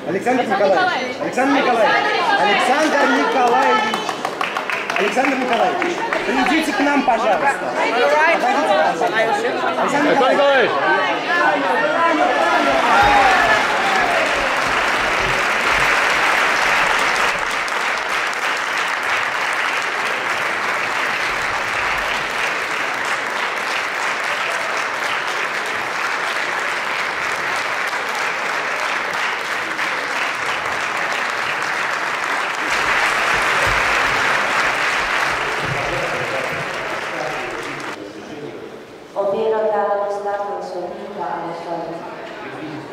Александр Николаевич. Александр Николаевич. Александр Николаевич. Александр Николаевич. Придите к нам, пожалуйста. Александр Николаевич. Ovvero dare lo Stato la sua vita alla sua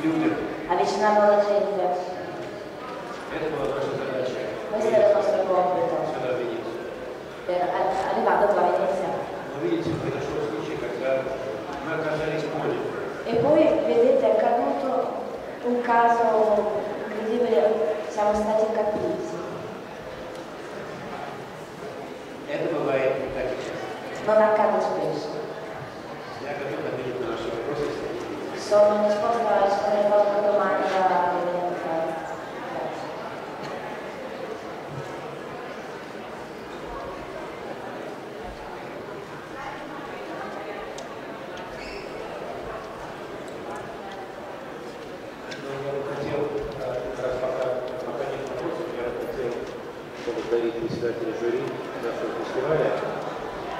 vita, avvicinarlo alla gente. Questo è il nostro compito per arrivare a Venezia. E poi vedete è accaduto un caso incredibile, siamo stati capiti. Non accade spesso. Sono disposta a rispondere a qualche domanda che viene a fare.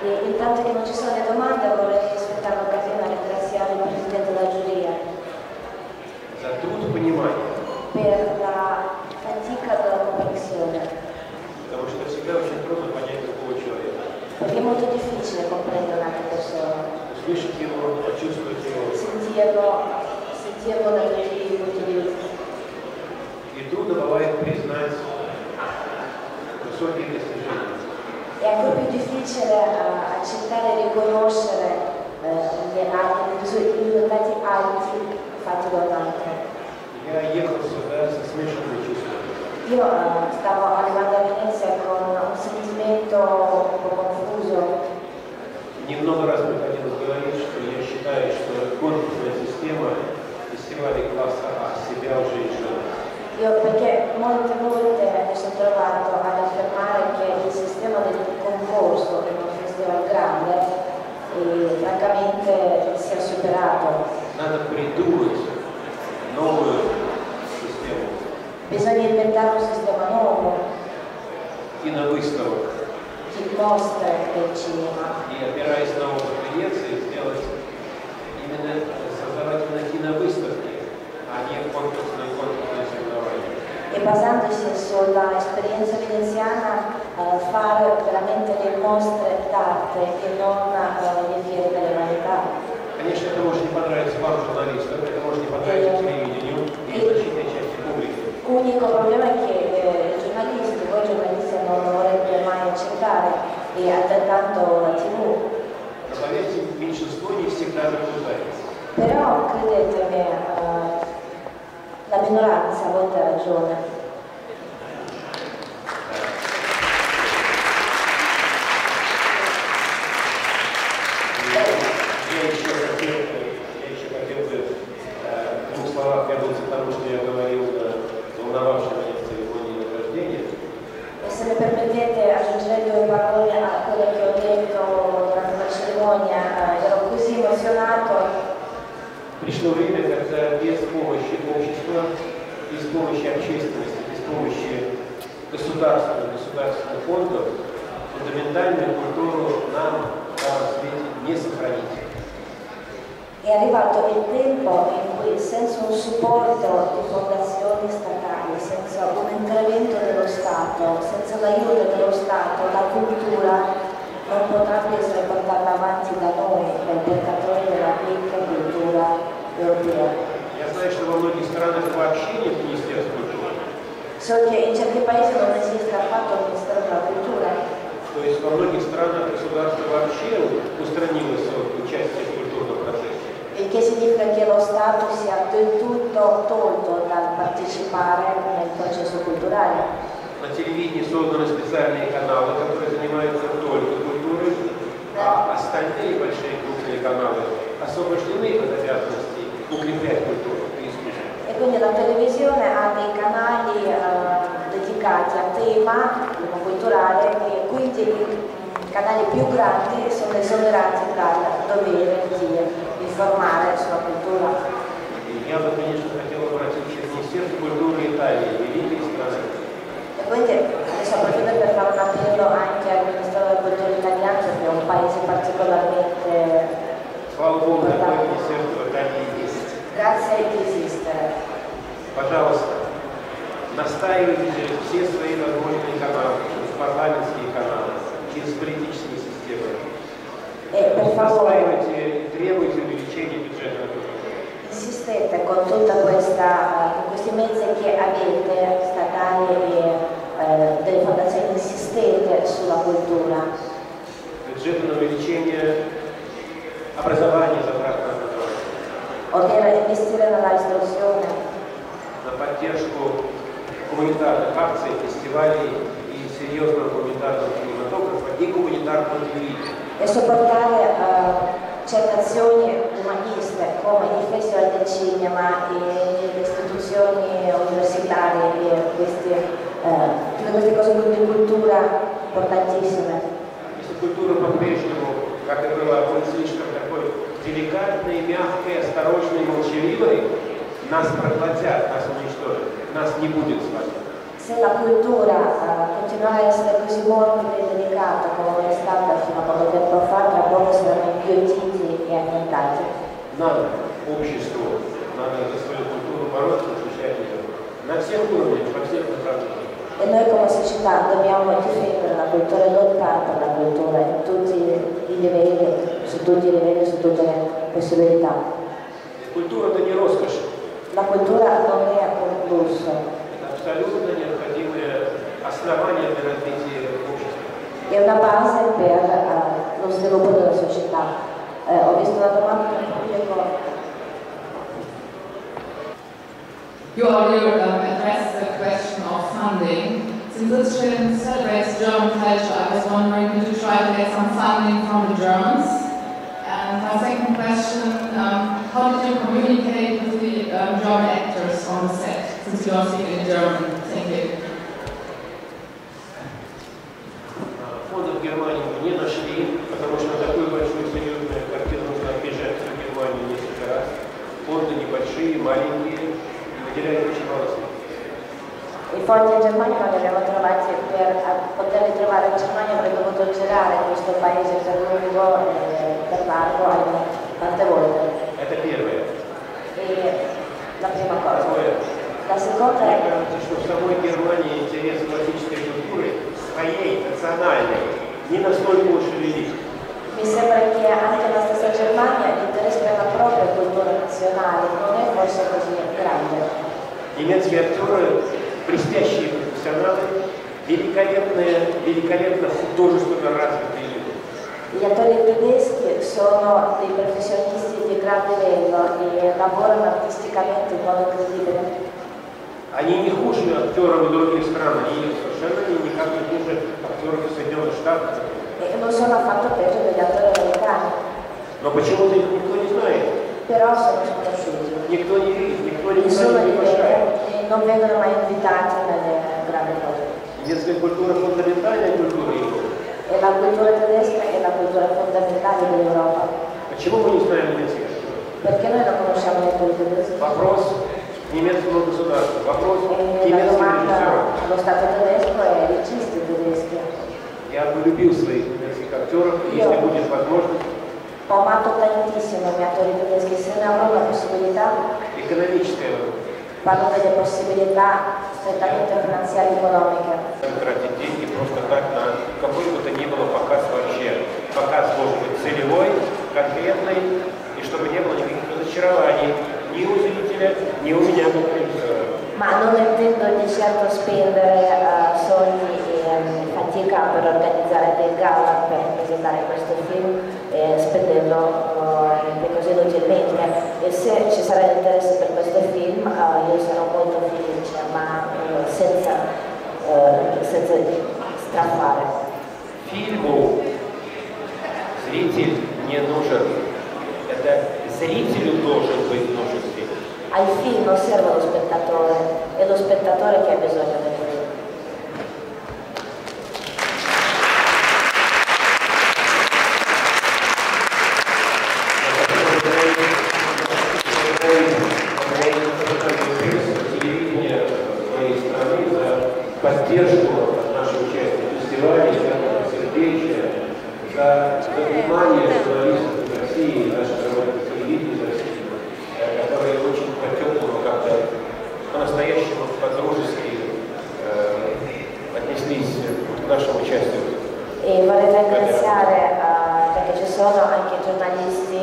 E intanto che non ci sono le domande vorrei sfruttare l'occasione a ringraziare il Presidente della giuria per la fatica della comprensione, perché è molto difficile comprendere un'altra persona, sentirlo da tutti i punti di vista. È ancora più difficile accettare e riconoscere i risultati alti fatti da un altro. Io stavo arrivando a Venezia con un sentimento un po' confuso. Немного раз приходилось говорить, что я считаю, что конкурсная система фестиваля класса А себя уже решила. Io perché molte volte mi sono trovato ad affermare che il sistema del concorso in un festival grande francamente si è superato. Надо придумать новую систему. Bisogna inventare un sistema nuovo Киновыставок. di mostre del cinema. И опираясь на опыт Венеции, сделать создавать именно киновыставки, а не конкурсные соревнования. E basandosi sulla esperienza veneziana fare veramente le mostre d'arte e non le fiere delle vanità. Конечно, это может не понравиться вам, журналистам, это может не понравиться телевидению и значительной части публики. L'unico problema è che i giornalisti, voi giornalisti non lo vorrete mai accettare e altrettanto la TV. Но поверьте, меньшинство не всегда заблуждается. Però credetemi, la minoranza a volte ha ragione. Я еще хотел бы в двух словах вернуться к тому, что я говорил волновавшей меня в церемонии награждения. E se mi permettete aggiungere due parole a quello che ho detto durante la cerimonia, ero così emozionato. Пришло время, когда без помощи общества, без помощи общественности, без помощи государственных фондов фундаментальную культуру нам в свете не сохранить. È arrivato il tempo in cui senza un supporto di fondazioni statali, senza un intervento dello Stato, senza l'aiuto dello Stato, la cultura non potrà più essere portata avanti da noi, dai portatori della ricca cultura europea. Я знаю, что во многих странах вообще нет Министерства культуры. So che in certi paesi non esiste affatto il Ministero della Cultura. То есть во многих странах государство вообще устранилось от участия в культурном процессе. Il che significa che lo Stato sia del tutto tolto dal partecipare nel processo culturale. На телевидении созданы специальные каналы, которые занимаются только культурой, а остальные большие крупные каналы освобождены от обязанности укреплять культуру и искусство. E quindi la televisione ha dei canali cinema culturale e quindi i canali più grandi sono esonerati dal dovere di informare sulla cultura. Я бы, конечно, хотел обратиться к Министерству культуры Италии, великой страны. E quindi adesso approfitto per fare un appello anche al Ministero della Cultura italiano, che è un paese particolarmente Слава Богу, такое importante. министерство в Италии есть. Grazie che esiste. Пожалуйста, настаивайте все свои возможные каналы, через парламентские каналы, через политические системы. E per favore Настаивайте, требуйте увеличения бюджета на культуру. insistete con questi mezzi che avete, statali e delle fondazioni, insistete sulla cultura. Бюджет на увеличение образования, затрат на образование. Occorre investire nella istruzione, На поддержку гуманитарных акций, фестивалей и серьезного гуманитарного кинематографа и гуманитарного телевидения. e supportare certe azioni umaniste come il Festival del Cinema e le istituzioni universitarie e tutte queste cose di cultura importantissime. Если культура по-прежнему, как и была, будет слишком такой деликатной, мягкой, осторожной, молчаливой, нас проглотят, нас уничтожат, нас не будет с вами. Se la cultura continuerà a essere così morbida e delicata come è stata fino a poco tempo fa, tra poco saranno inghiottiti e annientati. Надо обществу, надо за свою культуру бороться, защищать ее на всех уровнях, во всех направлениях. E noi come società dobbiamo difendere la cultura e lottare per la cultura in tutti i livelli, su tutti i livelli, su tutte le possibilità. Культура – это не роскошь, La cultura non è un lusso, это абсолютно необходимое основание для развития общества. è una base per lo sviluppo della società. Ho visto una domanda del pubblico. You earlier addressed the question of funding. Since this film celebrates German culture, I was wondering, did you try to get some funding from the Germans? And my second question, how did you communicate with the German actors on the set, since you are speaking in German? Thank you. Фондов в Германии мы не нашли, потому что на такую большую серьезную картину нужно объезжать всю Германию несколько раз. Фонды небольшие, маленькие, и выделяют очень мало средств. I fondi in Germania non li abbiamo trovati, per poterli trovare in Germania avrei dovuto girare questo paese per lungo e per largo tante volte. Это первое. E la prima cosa. Второе. La seconda Мне è кажется, что в самой Германии интерес классической культуры, своей, национальной, не настолько уж и велик. mi sembra che anche nella stessa Germania l'interesse per la propria cultura nazionale non è forse così grande. Немецкие актеры, блестящие профессионалы, великолепно художественно развитые люди. Gli attori tedeschi sono dei professionisti di gran livello e lavorano artisticamente in modo incredibile. Они не хуже актеров других стран, они совершенно никак не хуже актеров Соединенных Штатов. E non sono affatto peggio degli attori americani, Но почему-то их никто не знает, però sono sconosciuti. никто не видит, никто не Nessuno li приглашает. vede e non vengono mai invitati nelle grandi cose. Немецкая культура фундаментальная культура Европы. E la cultura tedesca è la cultura fondamentale dell'Europa. Почему мы не знаем немецких актеров? Perché noi non conosciamo gli attori tedeschi? Вопрос к немецкому государству, вопрос к E la немецким domanda режиссерам. allo Stato tedesco e ai registi tedeschi. Я бы любил своих немецких актеров, если будет возможность, Ho amato tantissimo gli attori tedeschi, se ne avrò la possibilità, экономическая возможность. parlo delle possibilità strettamente finanziarie e economiche. Тратить деньги просто так на какой бы то ни было показ вообще. Показ должен быть целевой, конкретный, и чтобы не было никаких разочарований ни у зрителя, ни у меня как режиссера. Ma non intendo di certo spendere soldi e fatica per organizzare dei gala per presentare questo film, spendendo così inutilmente. E se ci sarà interesse per questo film, io sarò molto felice, ma senza straffare. Фильму зритель не нужен. Это зрителю должен быть нужен фильм. Al film non serve lo spettatore, è lo spettatore che ha bisogno del film. поддержку от нашего участия в фестивале, за сердечие, за внимание журналистов из России, наших журналистов телевидения из России, которые очень по-теплому как-то, по-настоящему, по-дружески отнеслись к нашему участию. E vorrei ringraziare perché ci sono anche giornalisti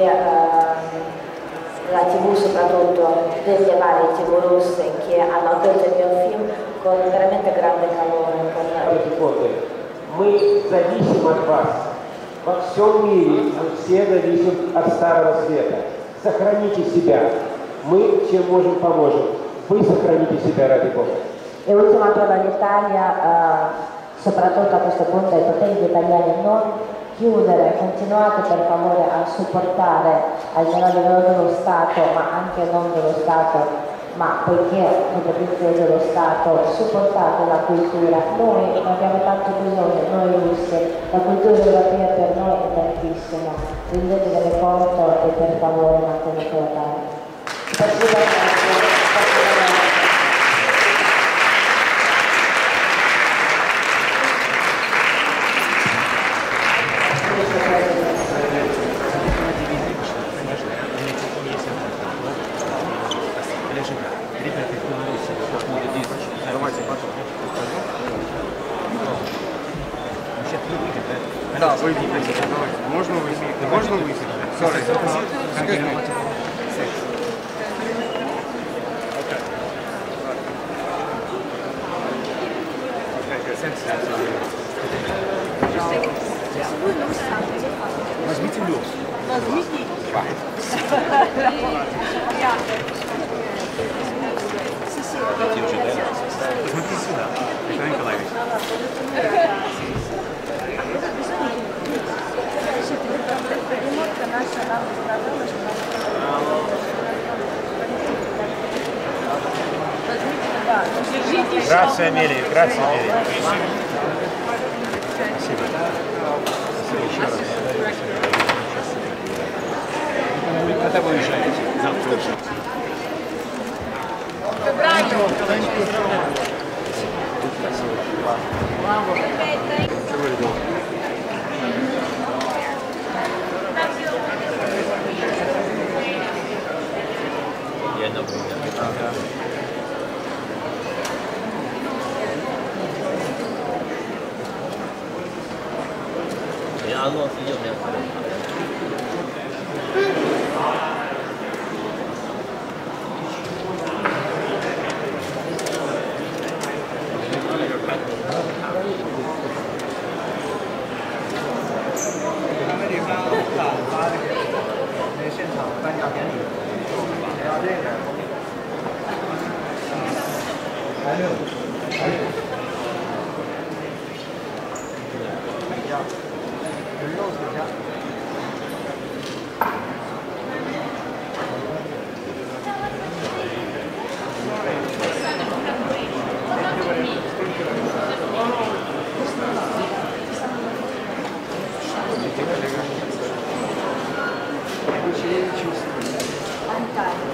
della TV, soprattutto delle varie TV russe, che hanno accolto il mio film con veramente grande calore. Мы зависим от вас. Во всем мире все зависим от Старого Света. Сохраните себя. Мы чем можем, поможем. Вы сохраните себя, ради Бога. E ultima parola all'Italia, soprattutto a questo punto ai potenti italiani, non chiudere, continuate per favore a supportare almeno a livello dello Stato, ma anche non dello Stato, ma poiché potete dello Stato, supportate la cultura. Noi ne abbiamo tanto bisogno, noi russi, la cultura europea per noi è tantissimo. Prendete delle foto e per favore mantenetela tale. Да, выйдите. Можно выйти? Можно выйти? Excuse me. Возьмите лёд. Возьмите. Смотри сюда, Николай Николаевич. Grazie Амелия, grazie Амелия. Спасибо. Спасибо еще раз. Когда вы уезжаете? Завтра.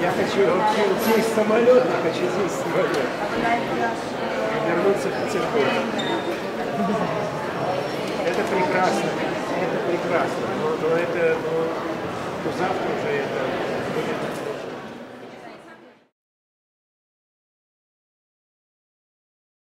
Я хочу уйти из самолета, хочу здесь самолет. Вернуться в Петербург. Это прекрасно, но это